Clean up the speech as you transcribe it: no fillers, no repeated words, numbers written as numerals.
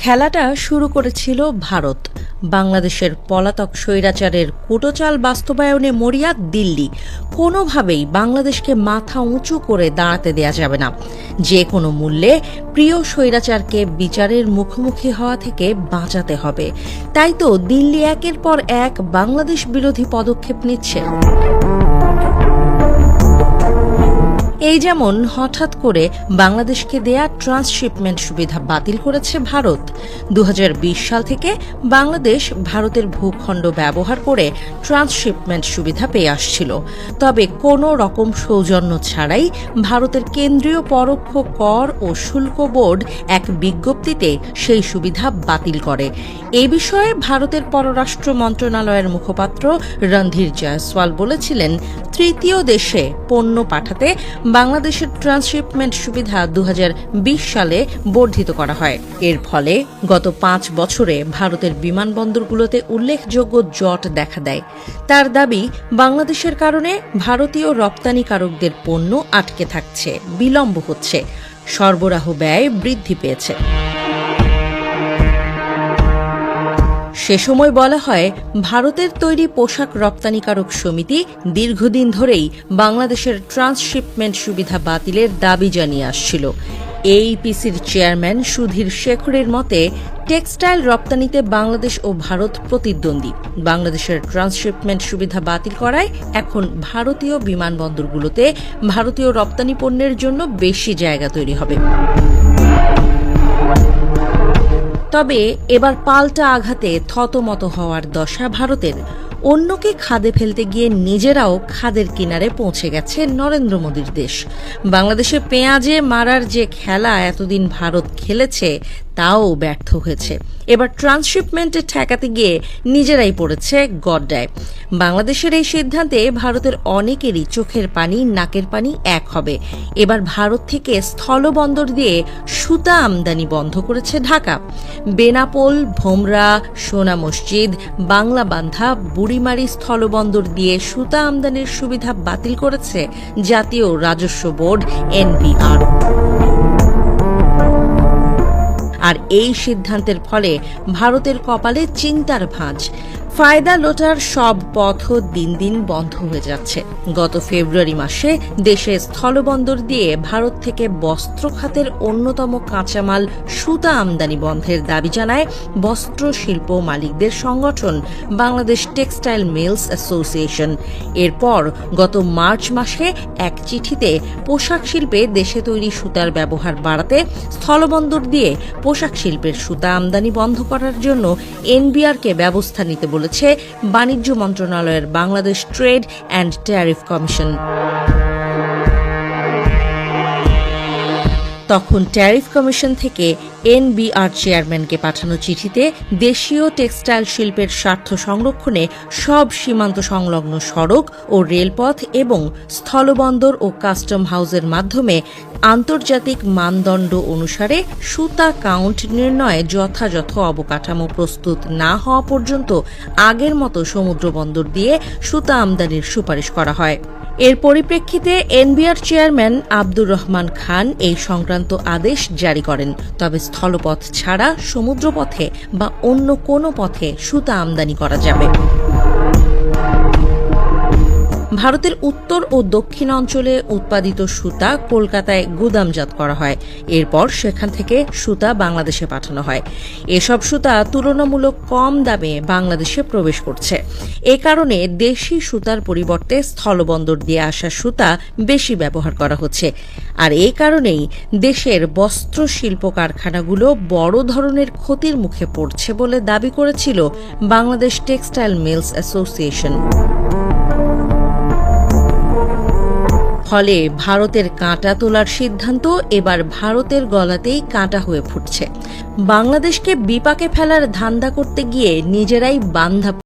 খেলাটা শুরু করেছিল ভারত। বাংলাদেশের পলাতক স্বৈরাচারের কুটোচাল বাস্তবায়নে মরিয়া দিল্লি। কোনোভাবেই বাংলাদেশকে মাথা উঁচু করে দাঁড়াতে দেয়া যাবে না। যে কোনো মূল্যে প্রিয় স্বৈরাচারকে বিচারের মুখোমুখি হওয়া থেকে বাঁচাতে হবে। তাই তো দিল্লি একের পর এক বাংলাদেশ বিরোধী পদক্ষেপ নিচ্ছে। এই যেমন হঠাৎ করে বাংলাদেশকে দেয়া ট্রান্সশিপমেন্ট সুবিধা বাতিল করেছে ভারত। 2020 সাল থেকে বাংলাদেশ ভারতের ভূখণ্ড ব্যবহার করে ট্রান্সশিপমেন্ট সুবিধা পেয়ে আসছিল। তবে কোনো রকম সৌজন্য ছাড়াই ভারতের কেন্দ্রীয় পরোক্ষ কর ও শুল্ক বোর্ড এক বিজ্ঞপ্তিতে সেই সুবিধা বাতিল করে। এ বিষয়ে ভারতের পররাষ্ট্র মন্ত্রণালয়ের মুখপাত্র রণধীর জয়সওয়াল বলেছিলেন, তৃতীয় দেশে পণ্য পাঠাতে বাংলাদেশের ট্রান্সশিপমেন্ট সুবিধা 2020 সালে বর্ধিত করা হয়। এর ফলে গত 5 বছরে ভারতের বিমানবন্দরগুলোতে উল্লেখযোগ্য জট দেখা দেয়। তার দাবি, বাংলাদেশের কারণে ভারতীয় রপ্তানিকারকদের পণ্য আটকে থাকছে, বিলম্ব হচ্ছে, সরবরাহ ব্যয় বৃদ্ধি পেয়েছে। সে সময় বলা হয়, ভারতের তৈরি পোশাক রপ্তানিকারক সমিতি দীর্ঘদিন ধরেই বাংলাদেশের ট্রান্সশিপমেন্ট সুবিধা বাতিলের দাবি জানিয়ে আসছিল। এইপিসির চেয়ারম্যান সুধীর শেখরের মতে, টেক্সটাইল রপ্তানিতে বাংলাদেশ ও ভারত প্রতিদ্বন্দ্বী। বাংলাদেশের ট্রান্সশিপমেন্ট সুবিধা বাতিল করায় এখন ভারতীয় বিমানবন্দরগুলোতে ভারতীয় রপ্তানি পণ্যের জন্য বেশি জায়গা তৈরি হবে। তবে এবার পাল্টা আঘাতে থতমত হওয়ার দশা ভারতের। অন্যকে খাদে ফেলতে গিয়ে নিজেরাও খাদের কিনারে পৌঁছে গেছে নরেন্দ্র মোদীর দেশ। বাংলাদেশে পেঁয়াজে মারার যে খেলা এতদিন ভারত খেলেছে, তাও ব্যর্থ হয়েছে। এবার ট্রান্সশিপমেন্টে ঠেকাতে গিয়ে নিজেরাই পড়েছে গড্ডায়। বাংলাদেশের এই সিদ্ধান্তে ভারতের অনেকেরই চোখের পানি, নাকের পানি এক হবে। এবার ভারত থেকে স্থলবন্দর দিয়ে সুতা আমদানি বন্ধ করেছে ঢাকা। বেনাপোল, ভোমরা, সোনা মসজিদ, বাংলাবান্ধা, বুড়িমারি স্থলবন্দর দিয়ে সুতা আমদানির সুবিধা বাতিল করেছে জাতীয় রাজস্ব বোর্ড NBR। আর এই সিদ্ধান্তের ফলে ভারতের কপালে চিন্তার ভাঁজ। ফায়দা লোটার সব পথও দিন দিন বন্ধ হয়ে যাচ্ছে। গত ফেব্রুয়ারি মাসে দেশে স্থলবন্দর দিয়ে ভারত থেকে বস্ত্র খাতের অন্যতম কাঁচামাল সুতা আমদানি বন্ধের দাবি জানায় বস্ত্র শিল্প মালিকদের সংগঠন বাংলাদেশ টেক্সটাইল মিলস অ্যাসোসিয়েশন। এরপর গত মার্চ মাসে এক চিঠিতে পোশাক শিল্পে দেশে তৈরি সুতার ব্যবহার বাড়াতে স্থলবন্দর দিয়ে পোশাক শিল্পের সুতা আমদানি বন্ধ করার জন্য NBRকে ব্যবস্থা নিতে বলেছে বাণিজ্য মন্ত্রণালয়ের Bangladesh trade and tariff commission. তখন ট্যারিফ কমিশন থেকে NBR চেয়ারম্যানকে পাঠানো চিঠিতে দেশীয় টেক্সটাইল শিল্পের স্বার্থ সংরক্ষণে সব সীমান্ত সংলগ্ন সড়ক ও রেলপথ এবং স্থলবন্দর ও কাস্টম হাউসের মাধ্যমে আন্তর্জাতিক মানদণ্ড অনুসারে সুতা কাউন্ট নির্ণয়ে যথাযথ অবকাঠামো প্রস্তুত না হওয়া পর্যন্ত আগের মতো সমুদ্রবন্দর দিয়ে সুতা আমদানির সুপারিশ করা হয়। এর পরিপ্রেক্ষিতে NBR চেয়ারম্যান আব্দুর রহমান খান এই সংক্রান্ত আদেশ জারি করেন। তবে স্থলপথ ছাড়া সমুদ্রপথে বা অন্য কোনো পথে সুতা আমদানি করা যাবে। ভারতের উত্তর ও দক্ষিণ অঞ্চলে উৎপাদিত সুতা কলকাতায় গুদামজাত করা হয়। এরপর সেখান থেকে সুতা বাংলাদেশে পাঠানো হয়। এসব সুতা তুলনামূলক কম দামে বাংলাদেশে প্রবেশ করছে। এ কারণে দেশি সুতার পরিবর্তে স্থলবন্দর দিয়ে আসা সুতা বেশি ব্যবহার করা হচ্ছে। আর এই কারণেই দেশের বস্ত্র শিল্প কারখানাগুলো বড় ধরনের ক্ষতির মুখে পড়ছে বলে দাবি করেছিল বাংলাদেশ টেক্সটাইল মিলস অ্যাসোসিয়েশন। ফলে ভারতের কাঁটা তোলার সিদ্ধান্ত এবার ভারতের গলাতেই কাঁটা হয়ে ফুটছে। বাংলাদেশকে বিপাকে ফেলার ধান্দা করতে গিয়ে নিজেরাই বান্ধা